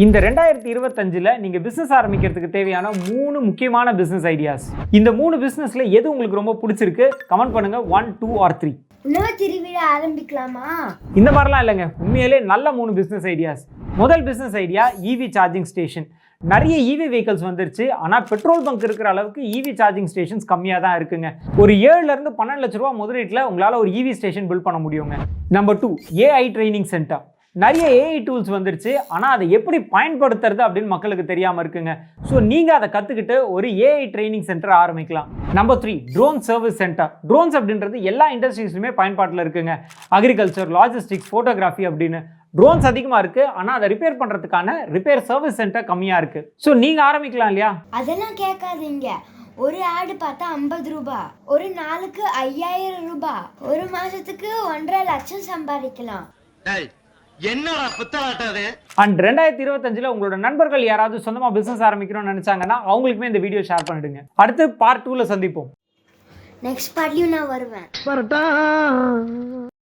இந்த 2025ல் நீங்க பிசினஸ் ஆரம்பிக்கிறதுக்கு தேவையான 3 முக்கியமான பிசினஸ் ஐடியாஸ். இந்த 3 பிசினஸ்ல எது உங்களுக்கு ரொம்ப பிடிச்சிருக்கு கமெண்ட் பண்ணுங்க. 1, 2 or 3. உணவு திருவிழா ஆரம்பிக்கலாமா? இந்த மாதிரிலாம் இல்லைங்க, உண்மையிலே நல்ல 3 பிசினஸ் ஐடியாஸ். முதல் business idea EV charging station. நிறைய இவி வெஹிக்கிள்ஸ் வந்துருச்சு, ஆனால் பெட்ரோல் பங்க் இருக்கிற அளவுக்கு இவி சார்ஜிங் ஸ்டேஷன்ஸ் கம்மியாக தான் இருக்குங்க. ஒரு 7லேருந்து 12 லட்ச ரூபா முதலீட்டில் உங்களால் ஒரு இவி ஸ்டேஷன் பில்ட் பண்ண முடியுங்க. Number 2 AI training centre. நிறைய ஏஐ டூல்ஸ் வந்துருச்சு, ஆனால் அதை எப்படி பயன்படுத்துறது அப்படின்னு மக்களுக்கு தெரியாமல் இருக்குங்க. ஸோ நீங்கள் அதை கற்றுக்கிட்டு ஒரு ஏஐ ட்ரைனிங் சென்டர் ஆரம்பிக்கலாம். Number 3 drone service centre. Drones அப்படின்றது எல்லா இண்டஸ்ட்ரீஸ்லையுமே பயன்பாட்டில் இருக்குங்க. அக்ரிகல்ச்சர், லாஜிஸ்டிக்ஸ், ஃபோட்டோகிராஃபி அப்படின்னு ட்ரோன்ஸ் அதிகமாக இருக்குது, ஆனால் அதை ரிப்பேர் பண்ணுறதுக்கான ரிப்பேர் சர்வீஸ் சென்டர் கம்மியாக இருக்குது. ஸோ நீங்கள் ஆரம்பிக்கலாம் இல்லையா? அதெல்லாம் கேட்காதீங்க. ஒரு ஆடு பார்த்தா 50 ரூபாய், ஒரு நாளுக்கு 5000 ரூபாய், ஒரு மாசத்துக்கு 1.5 லட்சம் சம்பாதிக்கலாம். என்னடா புத்தாட்டாது? அண்ட் 2025ல் உங்களோட நண்பர்கள் யாராவது சொந்தமா பிசினஸ் ஆரம்பிக்கணும்னு நினைச்சாங்கன்னா அவங்களுக்குமே இந்த வீடியோ ஷேர் பண்ணிடுங்க. அடுத்து பார்ட் 2ல சந்திப்போம். நெக்ஸ்ட் பார்ட்லயும் நான் வருவேன்.